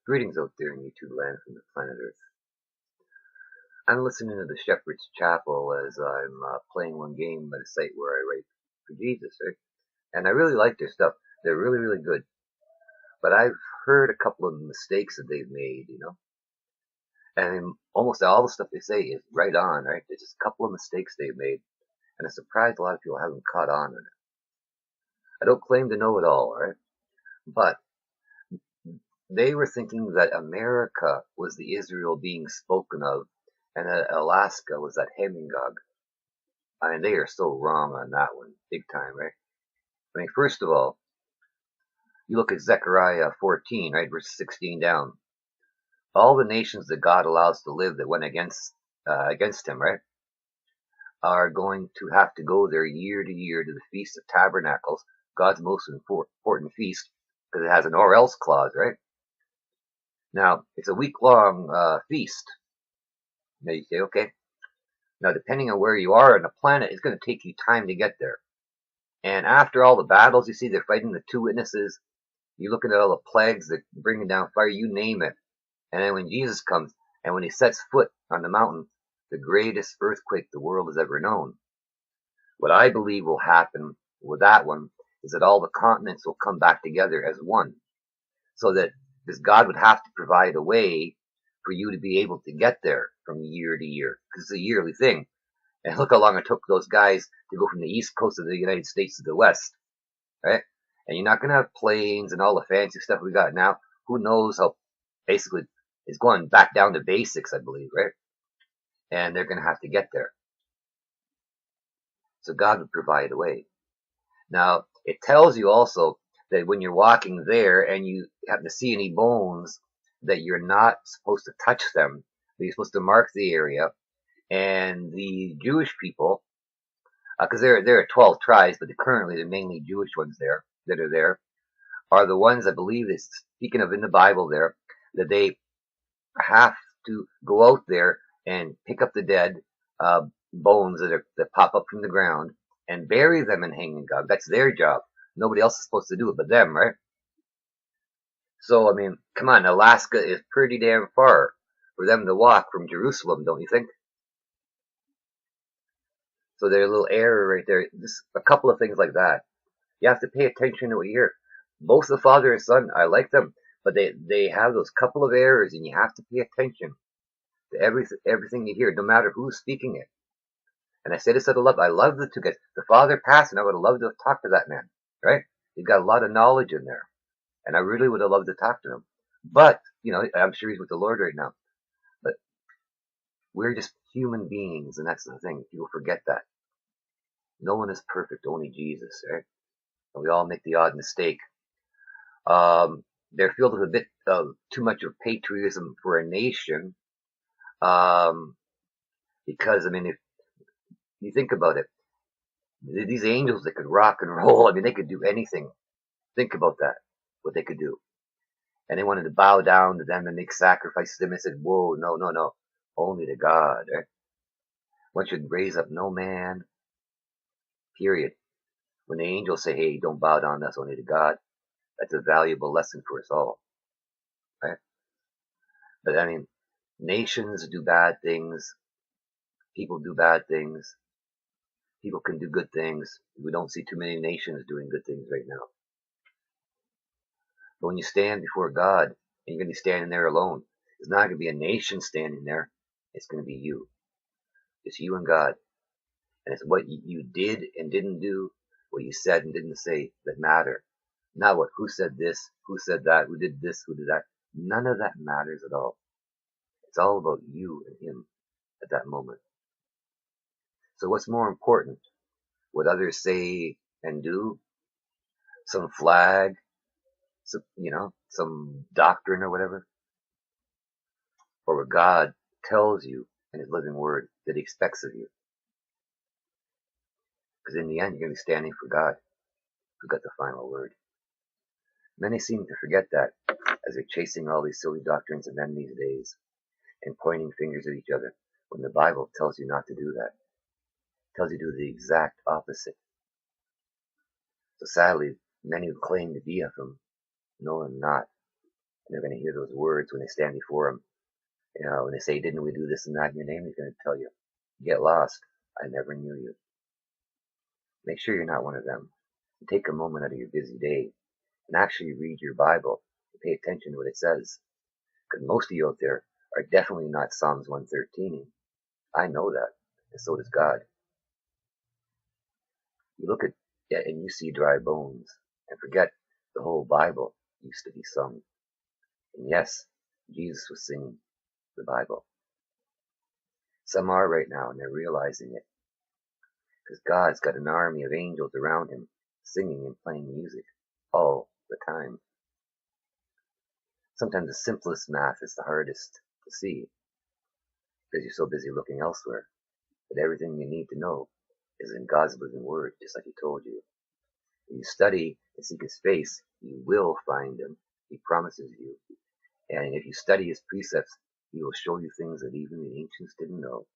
Greetings out there in YouTube land from the planet Earth. I'm listening to the Shepherd's Chapel as I'm playing one game at a site where I write for Jesus, right? And I really like their stuff. They're really, really good. But I've heard a couple of mistakes that they've made. And almost all the stuff they say is right on, right? There's just a couple of mistakes they've made. And I'm surprised a lot of people haven't caught on in it. I don't claim to know it all, right? But they were thinking that America was the Israel being spoken of, and that Alaska was that Hemingog. I mean, they are so wrong on that one, big time, right? I mean, first of all, you look at Zechariah 14, right, verse 16 down. All the nations that God allows to live that went against Him, right, are going to have to go there year to year to the Feast of Tabernacles, God's most important feast, because it has an or else clause, right? Now, it's a week-long feast. Now you say, okay. Now, depending on where you are on the planet, it's going to take you time to get there. And after all the battles, you see, they're fighting the two witnesses. You're looking at all the plagues that bringing down fire, you name it. And then when Jesus comes, and when He sets foot on the mountain, the greatest earthquake the world has ever known. What I believe will happen with that one is that all the continents will come back together as one. So that this God would have to provide a way for you to be able to get there from year to year, because it's a yearly thing. And look how long it took those guys to go from the east coast of the United States to the west, right? And you're not going to have planes and all the fancy stuff we got now. Who knows how basically it's going back down to basics, I believe, right? And they're going to have to get there. So God would provide a way. Now, it tells you also that when you're walking there and you happen to see any bones, that you're not supposed to touch them, but you're supposed to mark the area. And the Jewish people, because there are 12 tribes, but currently they're mainly Jewish ones there that are there, are the ones I believe is speaking of in the Bible there, that they have to go out there and pick up the dead bones that pop up from the ground and bury them in hanging God. That's their job. Nobody else is supposed to do it but them, right? So, I mean, come on, Alaska is pretty damn far for them to walk from Jerusalem, don't you think? So there's a little error right there. Just a couple of things like that. You have to pay attention to what you hear. Both the father and son, I like them, but they have those couple of errors, and you have to pay attention to everything you hear, no matter who's speaking it. And I say this out of love. I love the two guys. The father passed, and I would have loved to have talked to that man, right? He's got a lot of knowledge in there, and I really would have loved to talk to him. But, I'm sure he's with the Lord right now. But we're just human beings, and that's the thing. People forget that. No one is perfect, only Jesus, right? And we all make the odd mistake. They're filled with a bit of too much of patriotism for a nation. Because, I mean, if you think about it, these angels that could rock and roll, I mean, they could do anything. Think about that, what they could do. And they wanted to bow down to them and make sacrifices to them and said, whoa, no, no, no, only to God, right? One should raise up no man, period. When the angels say, hey, don't bow down, that's only to God, that's a valuable lesson for us all, right? But I mean, nations do bad things, people do bad things, people can do good things. We don't see too many nations doing good things right now. But when you stand before God, and you're going to be standing there alone, it's not going to be a nation standing there, it's going to be you. It's you and God. And it's what you did and didn't do, what you said and didn't say that matter. Not what, who said this, who said that, who did this, who did that. None of that matters at all. It's all about you and Him at that moment. So what's more important? What others say and do? Some flag? Some doctrine or whatever? Or what God tells you in His living word that He expects of you? Because in the end, you're going to be standing for God, who got the final word. Many seem to forget that as they're chasing all these silly doctrines of men these days and pointing fingers at each other, when the Bible tells you not to do that. It tells you to do the exact opposite. So sadly, many who claim to be of Him know Him not. And they're going to hear those words when they stand before him. You know, when they say, didn't we do this and that in your name? He's going to tell you, get lost. I never knew you. Make sure you're not one of them. And take a moment out of your busy day and actually read your Bible and pay attention to what it says. Because most of you out there are definitely not Psalms 113. I know that, and so does God. You look at it and you see dry bones, and forget the whole Bible used to be sung. And yes, Jesus was singing the Bible. Some are right now, and they're realizing it. Because God's got an army of angels around him, singing and playing music all the time. Sometimes the simplest math is the hardest to see, because you're so busy looking elsewhere. But everything you need to know is in God's living word, just like he told you. If you study and seek his face, you will find him. He promises you. And if you study his precepts, he will show you things that even the ancients didn't know.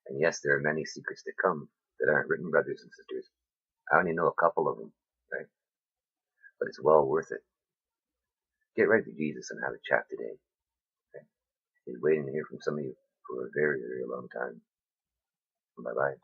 And yes, there are many secrets to come that aren't written, brothers and sisters. I only know a couple of them, right? But it's well worth it. Get right to Jesus and have a chat today. Okay? He's waiting to hear from some of you for a very, very long time. Bye-bye.